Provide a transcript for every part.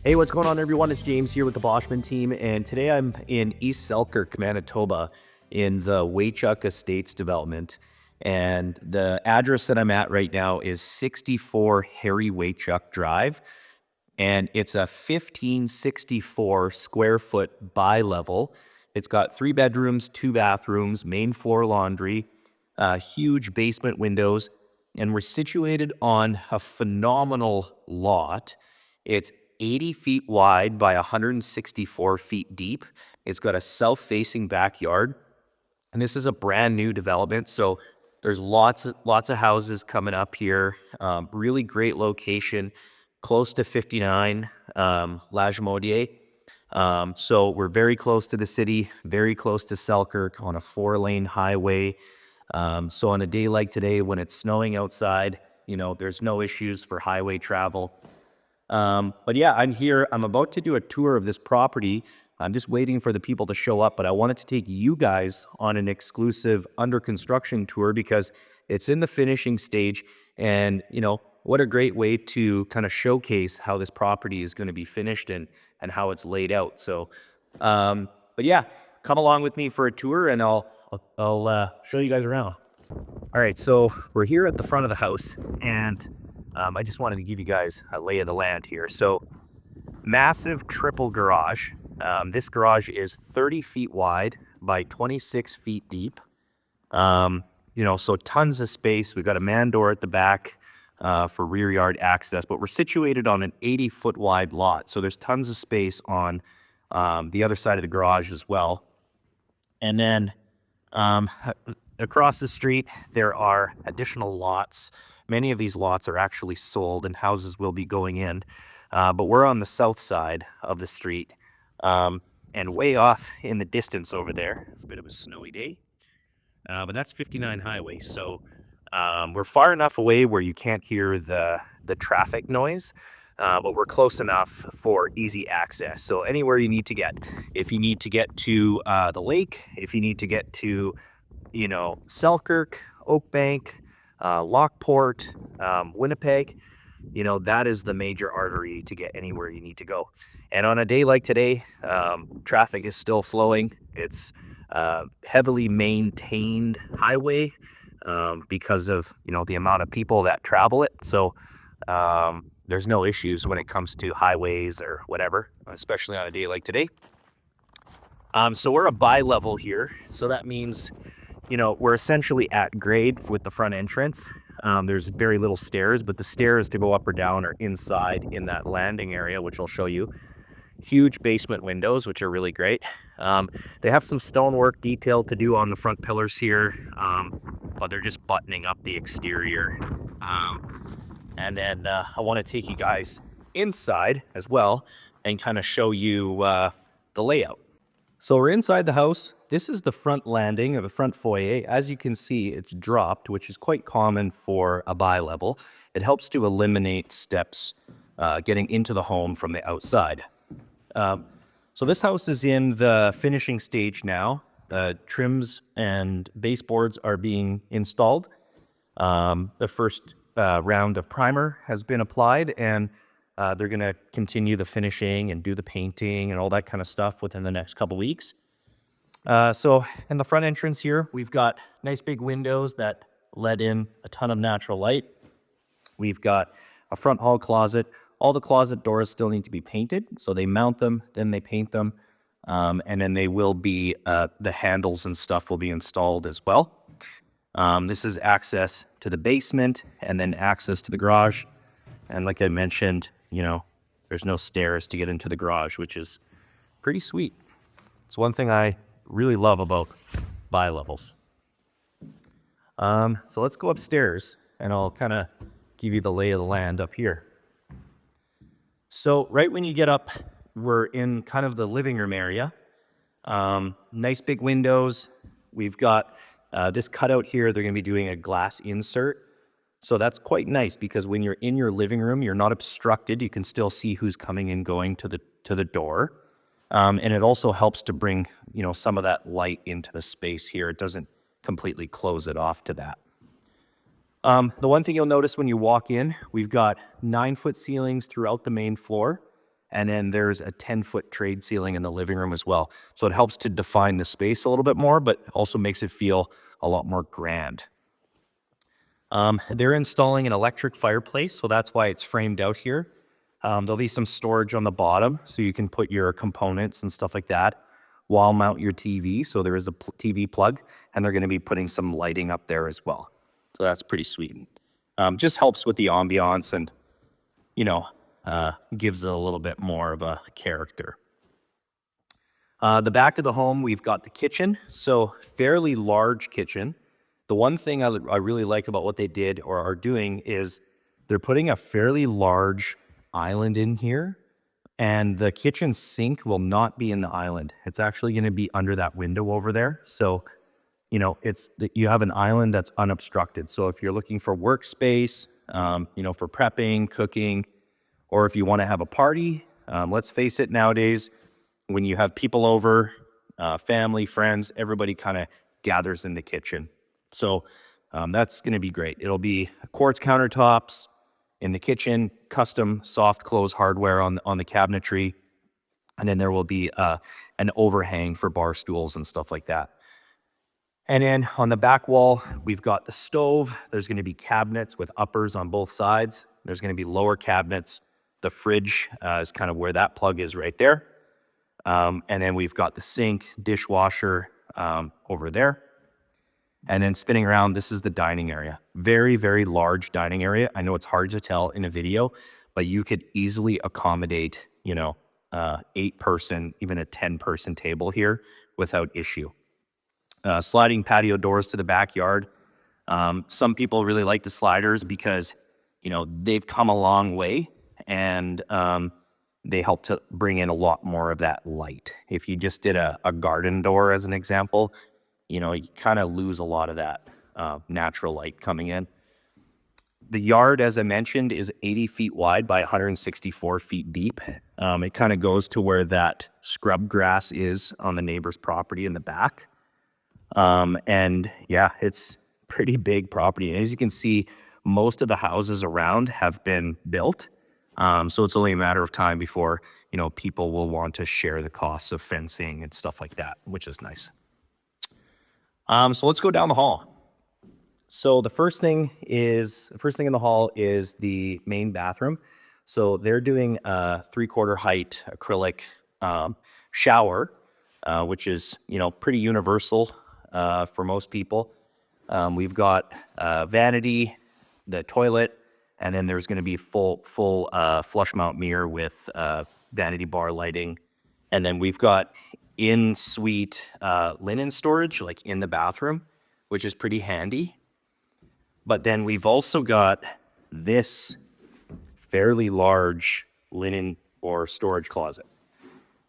Hey, what's going on, everyone? It's James here with the Boschman Team, and today I'm in East Selkirk, Manitoba, in the Waytiuk Estates development. And the address that I'm at right now is 64 Harry Waytiuk Drive, and it's a 1564 square foot bi-level. It's got 3 bedrooms, 2 bathrooms, main floor laundry, huge basement windows, and we're situated on a phenomenal lot. It's 80 feet wide by 164 feet deep. It's got a south-facing backyard, and this is a brand new development. So there's lots of houses coming up here. Really great location, close to 59 Lagimodiere. So we're very close to the city, very close to Selkirk on a 4-lane highway. So on a day like today, when it's snowing outside, there's no issues for highway travel. But yeah, I'm here. I'm about to do a tour of this property. I'm just waiting for the people to show up, but I wanted to take you guys on an exclusive under construction tour because it's in the finishing stage. And, what a great way to kind of showcase how this property is going to be finished and how it's laid out. So, but yeah, come along with me for a tour and I'll show you guys around. All right, so we're here at the front of the house, and I just wanted to give you guys a lay of the land here. So, massive triple garage. This garage is 30 feet wide by 26 feet deep. So tons of space. We've got a man door at the back for rear yard access, but we're situated on an 80-foot wide lot. So there's tons of space on the other side of the garage as well. And then across the street, there are additional lots. Many of these lots are actually sold and houses will be going in. But we're on the south side of the street. And way off in the distance over there, it's a bit of a snowy day. But that's 59 highway. So we're far enough away where you can't hear the traffic noise. But we're close enough for easy access. So anywhere you need to get, if you need to get to the lake, if you need to get to, Selkirk, Oakbank, Lockport, Winnipeg, that is the major artery to get anywhere you need to go. And on a day like today, traffic is still flowing. It's heavily maintained highway because of, the amount of people that travel it. So there's no issues when it comes to highways or whatever, especially on a day like today. So we're a bi-level here. So that means, we're essentially at grade with the front entrance. There's very little stairs, but the stairs to go up or down are inside in that landing area, which I'll show you. Huge basement windows, which are really great. They have some stonework detail to do on the front pillars here, but they're just buttoning up the exterior. And then I want to take you guys inside as well and kind of show you the layout. So we're inside the house. This is the front landing or the front foyer. As you can see, it's dropped, which is quite common for a bi-level. It helps to eliminate steps getting into the home from the outside. So this house is in the finishing stage now. Trims and baseboards are being installed. The first round of primer has been applied, and they're going to continue the finishing and do the painting and all that kind of stuff within the next couple weeks. So in the front entrance here, we've got nice big windows that let in a ton of natural light. We've got a front hall closet. All the closet doors still need to be painted. So they mount them, then they paint them, and then they will be, the handles and stuff will be installed as well. This is access to the basement and then access to the garage. And like I mentioned, there's no stairs to get into the garage, which is pretty sweet. It's one thing I really love about bi-levels. So let's go upstairs and I'll kind of give you the lay of the land up here. So right when you get up, we're in kind of the living room area. Nice big windows. We've got this cutout here. They're going to be doing a glass insert. So that's quite nice because when you're in your living room, you're not obstructed. You can still see who's coming and going to the door. And it also helps to bring, some of that light into the space here. It doesn't completely close it off to that. The one thing you'll notice when you walk in, we've got 9-foot ceilings throughout the main floor. And then there's a 10-foot trade ceiling in the living room as well. So it helps to define the space a little bit more, but also makes it feel a lot more grand. They're installing an electric fireplace, so that's why it's framed out here. There'll be some storage on the bottom, so you can put your components and stuff like that. Wall mount your TV, so there is a TV plug, and they're going to be putting some lighting up there as well. So that's pretty sweet. Just helps with the ambiance and, gives it a little bit more of a character. The back of the home, we've got the kitchen, so fairly large kitchen. The one thing I really like about what they did or are doing is they're putting a fairly large island in here, and the kitchen sink will not be in the island. It's actually going to be under that window over there. So, you have an island that's unobstructed. So if you're looking for workspace, for prepping, cooking, or if you want to have a party, let's face it, nowadays, when you have people over, family, friends, everybody kind of gathers in the kitchen. So that's going to be great. It'll be quartz countertops in the kitchen, custom soft close hardware on the cabinetry, and then there will be an overhang for bar stools and stuff like that. And then on the back wall, we've got the stove. There's going to be cabinets with uppers on both sides. There's going to be lower cabinets. The fridge is kind of where that plug is right there. And then we've got the sink, dishwasher over there. And then spinning around, this is the dining area. Very, very large dining area. I know it's hard to tell in a video, but you could easily accommodate, 8-person, even a 10-person table here without issue. Sliding patio doors to the backyard. Some people really like the sliders because, they've come a long way, and they help to bring in a lot more of that light. If you just did a garden door as an example, you kind of lose a lot of that natural light coming in. The yard, as I mentioned, is 80 feet wide by 164 feet deep. It kind of goes to where that scrub grass is on the neighbor's property in the back. And yeah, it's pretty big property. As you can see, most of the houses around have been built. So it's only a matter of time before, people will want to share the costs of fencing and stuff like that, which is nice. So let's go down the hall. So the first thing in the hall is the main bathroom. So they're doing a 3/4 height acrylic shower, which is, pretty universal for most people. We've got vanity, the toilet, and then there's going to be full flush mount mirror with vanity bar lighting. And then we've got ensuite linen storage, like in the bathroom, which is pretty handy. But then we've also got this fairly large linen or storage closet,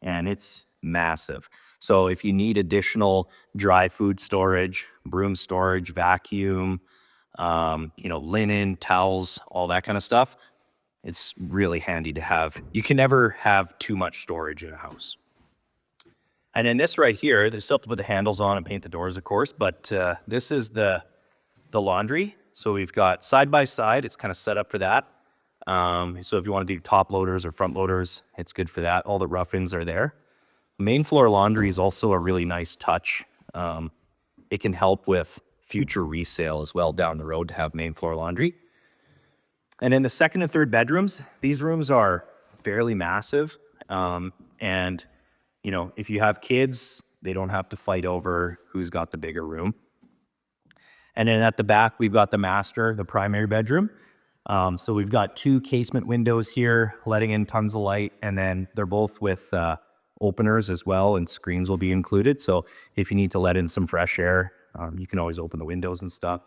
and it's massive. So if you need additional dry food storage, broom storage, vacuum, linen, towels, all that kind of stuff, it's really handy to have. You can never have too much storage in a house. And then this right here, they still have to put the handles on and paint the doors, of course, but this is the laundry. So we've got side by side, it's kind of set up for that. So if you want to do top loaders or front loaders, it's good for that. All the rough-ins are there. Main floor laundry is also a really nice touch. It can help with future resale as well down the road to have main floor laundry. And in the second and third bedrooms, these rooms are fairly massive. And, if you have kids, they don't have to fight over who's got the bigger room. And then at the back, we've got the master, the primary bedroom. So we've got 2 casement windows here, letting in tons of light. And then they're both with openers as well, and screens will be included. So if you need to let in some fresh air, you can always open the windows and stuff.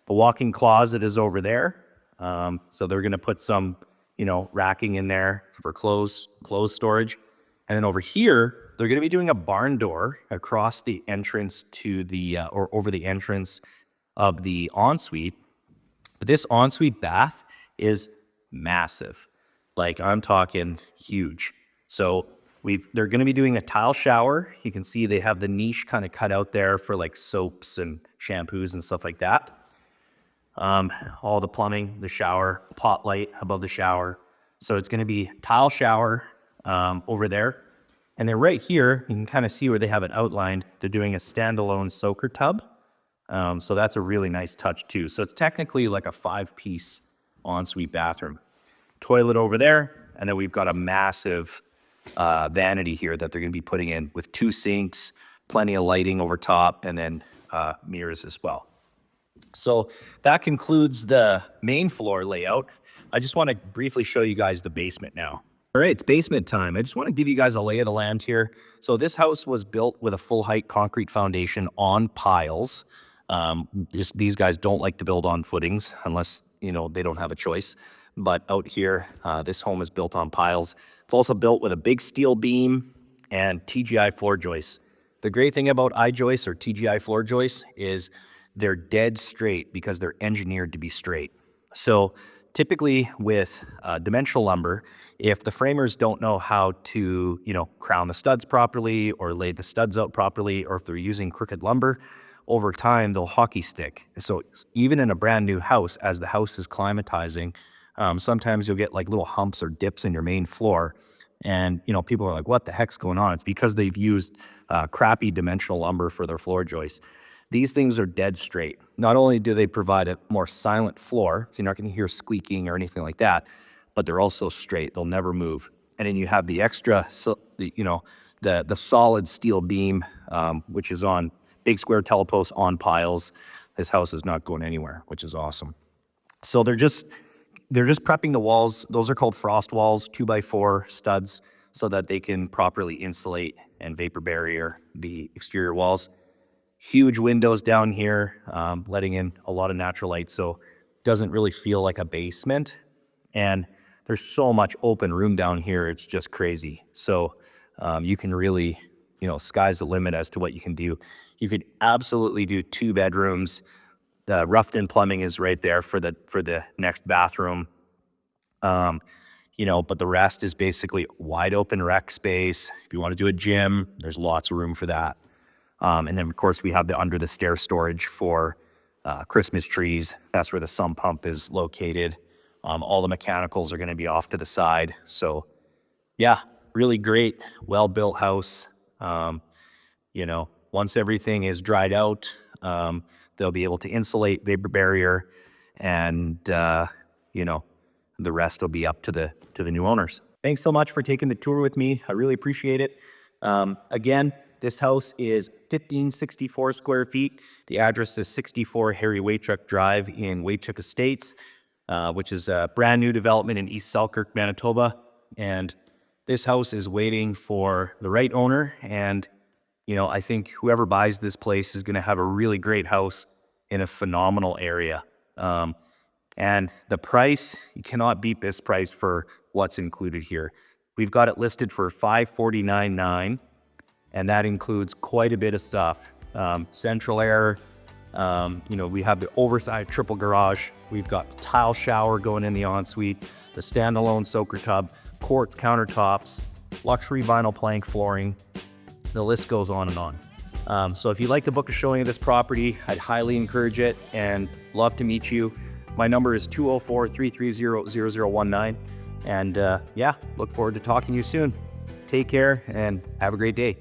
The walk-in closet is over there. So they're going to put some, racking in there for clothes storage. And then over here, they're going to be doing a barn door across the entrance to the, or over the entrance of the ensuite. But this ensuite bath is massive. Like, I'm talking huge. So they're going to be doing a tile shower. You can see they have the niche kind of cut out there for like soaps and shampoos and stuff like that. All the plumbing, the shower, pot light above the shower. So it's going to be tile shower, over there. And then right here, you can kind of see where they have it outlined. They're doing a standalone soaker tub. So that's a really nice touch too. So it's technically like a 5-piece ensuite bathroom. Toilet over there, and then we've got a massive vanity here that they're going to be putting in with 2 sinks, plenty of lighting over top, and then mirrors as well. So that concludes the main floor layout. I just want to briefly show you guys the basement now. All right, it's basement time. I just want to give you guys a lay of the land here. So this house was built with a full height concrete foundation on piles. These guys don't like to build on footings unless, you know, they don't have a choice. But out here, this home is built on piles. It's also built with a big steel beam and TGI floor joists. The great thing about I-joists or TGI floor joists is they're dead straight because they're engineered to be straight. So typically with dimensional lumber, if the framers don't know how to, you know, crown the studs properly or lay the studs out properly, or if they're using crooked lumber, over time they'll hockey stick. So even in a brand new house, as the house is climatizing, sometimes you'll get like little humps or dips in your main floor. And, you know, people are like, what the heck's going on? It's because they've used crappy dimensional lumber for their floor joists. These things are dead straight. Not only do they provide a more silent floor, so you're not going to hear squeaking or anything like that, but they're also straight. They'll never move. And then you have the extra, you know, the solid steel beam, which is on big square teleposts on piles. This house is not going anywhere, which is awesome. So they're just prepping the walls. Those are called frost walls, 2x4 studs, so that they can properly insulate and vapor barrier the exterior walls. Huge windows down here, letting in a lot of natural light, so it doesn't really feel like a basement. And there's so much open room down here, it's just crazy. So you can really, you know, sky's the limit as to what you can do. You could absolutely do 2 bedrooms. The roughed-in plumbing is right there for the next bathroom. You know, but the rest is basically wide open rec space. If you want to do a gym, there's lots of room for that. And then, of course, we have the under the stair storage for Christmas trees. That's where the sump pump is located. All the mechanicals are going to be off to the side. So, yeah, really great, well-built house. You know, once everything is dried out, they'll be able to insulate, vapor barrier, and, you know, the rest will be up to the new owners. Thanks so much for taking the tour with me. I really appreciate it. Again, this house is 1564 square feet. The address is 64 Harry Waytiuk Drive in Waytiuk Estates, which is a brand new development in East Selkirk, Manitoba. And this house is waiting for the right owner. And, you know, I think whoever buys this place is going to have a really great house in a phenomenal area. And the price, you cannot beat this price for what's included here. We've got it listed for $549,900. And that includes quite a bit of stuff. Central air, you know, we have the oversized triple garage. We've got tile shower going in the ensuite, the standalone soaker tub, quartz countertops, luxury vinyl plank flooring. The list goes on and on. So if you'd like to book a showing of this property, I'd highly encourage it and love to meet you. My number is 204-330-0019. And yeah, look forward to talking to you soon. Take care and have a great day.